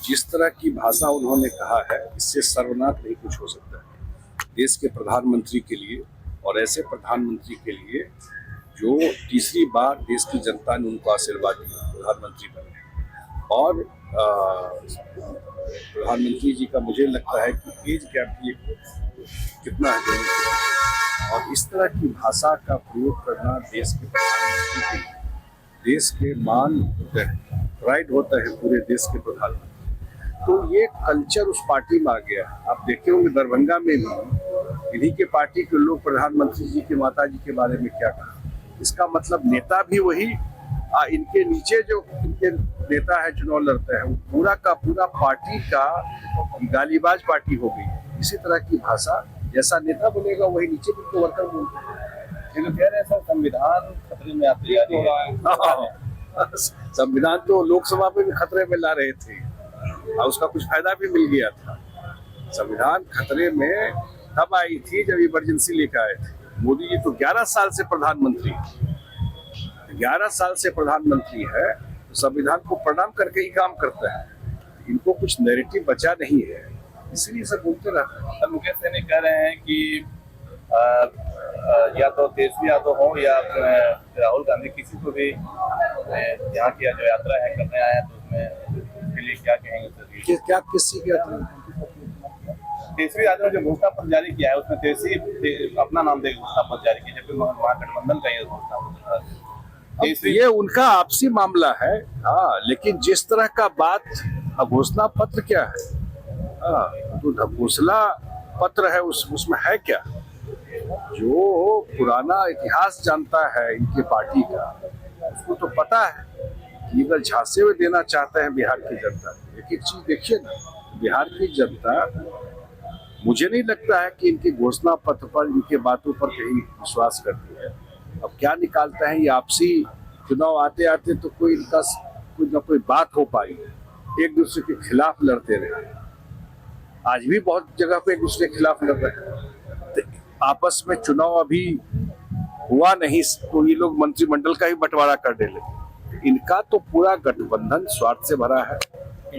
जिस तरह की भाषा उन्होंने कहा है, इससे सर्वनाश नहीं कुछ हो सकता है देश के प्रधानमंत्री के लिए, और ऐसे प्रधानमंत्री के लिए जो तीसरी बार देश की जनता ने उनको आशीर्वाद दिया प्रधानमंत्री बने। और प्रधानमंत्री जी का मुझे लगता है कि एज गैप भी कितना है दोनों के, और इस तरह की भाषा का प्रयोग करना देश के प्रधानमंत्री के लिए, देश के मान प्राइड होता है पूरे देश के प्रधानमंत्री। तो ये कल्चर उस पार्टी में आ गया। आप देखे होंगे दरभंगा में भी इन्हीं के पार्टी के लोग प्रधानमंत्री जी के माता जी के बारे में क्या कहा। इसका मतलब नेता भी वही, इनके नीचे जो इनके नेता है चुनाव लड़ते हैं, वो पूरा का पूरा पार्टी का गालीबाज पार्टी हो गई। इसी तरह की भाषा, जैसा नेता बोलेगा वही नीचे भी वर्कर बोलते हैं। कह रहे हैं सर संविधान खतरे में आती जा रही है। संविधान तो लोकसभा में भी खतरे में ला रहे थे और उसका कुछ फायदा भी मिल गया था। संविधान खतरे में तब आई थी जब इमरजेंसी लेकर आए थे। मोदी जी तो 11 साल से प्रधानमंत्री, 11 साल से प्रधानमंत्री है, तो संविधान को प्रणाम करके ही काम करता है। इनको कुछ नैरेटिव बचा नहीं है, इसलिए सब बोलते रहते हैं। मुकेश सहनी कह रहे हैं कि या तो तेजस्वी यादव हो या राहुल गांधी, किसी को भी यहाँ की जो यात्रा है करने आए हैं, तो उसमें उसके लिए क्या कहेंगे सर? क्या किसी की तेजस्वी यादव ने जो घोषणा पत्र जारी किया है उसमें तेजस्वी अपना नाम देकर घोषणा पत्र जारी किया, जबकि महागठबंधन का ये घोषणा पत्र, ये उनका आपसी मामला है। हाँ, लेकिन जिस तरह का बात घोषणा पत्र क्या है, तो घोषणा पत्र है, उसमें है क्या? जो पुराना इतिहास जानता है इनके पार्टी का, उसको तो पता है कि अगर झांसे में देना चाहते हैं बिहार की जनता। एक एक चीज देखिए ना, बिहार की जनता, मुझे नहीं लगता है कि इनके घोषणा पत्र पर, इनके बातों पर कहीं विश्वास करती है। अब क्या निकालता है ये आपसी चुनाव आते आते, तो कोई इनका कोई ना कोई बात हो पाई, एक दूसरे के खिलाफ लड़ते रहे। आज भी बहुत जगह पे एक दूसरे के खिलाफ लड़ रहे हैं। आपस में चुनाव अभी हुआ नहीं तो ये लोग मंत्रिमंडल का ही बंटवारा कर दे लगे। इनका तो पूरा गठबंधन स्वार्थ से भरा है।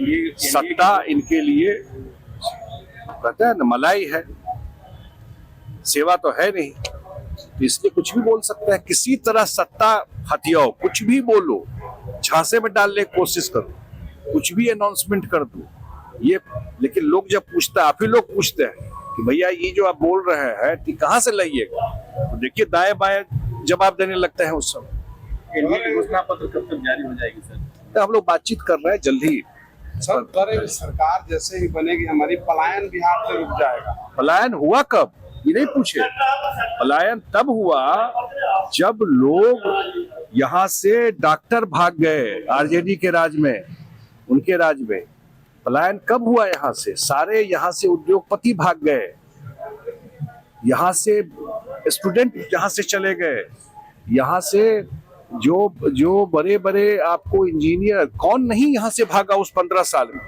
ये सत्ता इनके लिए कहते हैं न, मलाई है, सेवा तो है नहीं। तो इसलिए कुछ भी बोल सकता है, किसी तरह सत्ता हथियाओ, कुछ भी बोलो, झांसे में डालने की कोशिश करो, कुछ भी अनाउंसमेंट कर दो ये। लेकिन लोग जब पूछते हैं, आप ही लोग पूछते हैं कि भैया ये जो आप बोल रहे हैं कि कहाँ से लाइएगा, तो देखिए दाएं बाएं जवाब देने लगते हैं उस समय। घोषणा पत्र कब तक जारी हो जाएगी सर? तो हम लोग बातचीत कर रहे हैं, जल्दी। सर सरकार जैसे ही बनेगी हमारी, पलायन बिहार से रुक जाएगा। पलायन हुआ कब, ये नहीं पूछे। पलायन तब हुआ जब लोग यहाँ से डॉक्टर भाग गए आरजेडी के राज में, उनके राज में। पलायन कब हुआ यहाँ से? सारे यहाँ से उद्योगपति भाग गए, यहाँ से स्टूडेंट यहाँ से चले गए, यहाँ से जो बड़े बड़े आपको इंजीनियर, कौन नहीं यहाँ से भागा उस 15 साल में।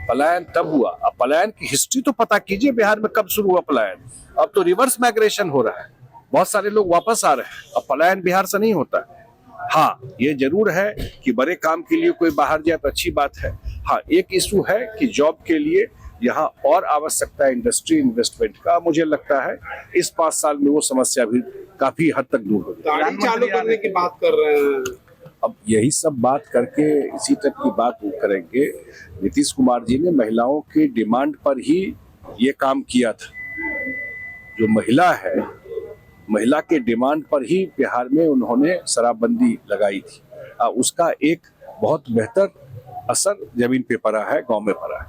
पलायन तब हुआ। अब पलायन की हिस्ट्री तो पता कीजिए, बिहार में कब शुरू हुआ पलायन। अब तो रिवर्स माइग्रेशन हो रहा है, बहुत सारे लोग वापस आ रहे हैं। अब पलायन बिहार से नहीं होता है। हाँ, ये जरूर है कि बड़े काम के लिए कोई बाहर जाए तो अच्छी बात है। हाँ, एक इशू है कि जॉब के लिए यहाँ और आवश्यकता है इंडस्ट्री इन्वेस्टमेंट का। मुझे लगता है इस 5 साल में वो समस्या भी काफी हद तक दूर होगी। गाड़ी चालू करने की बात कर रहे हैं। अब यही सब बात करके इसी तक की बात वो करेंगे। नीतीश कुमार जी ने महिलाओं की डिमांड पर ही ये काम किया था। जो महिला है, महिला के डिमांड पर ही बिहार में उन्होंने शराबबंदी लगाई थी। उसका एक बहुत बेहतर असर जमीन पे पड़ा है, गांव में पड़ा है।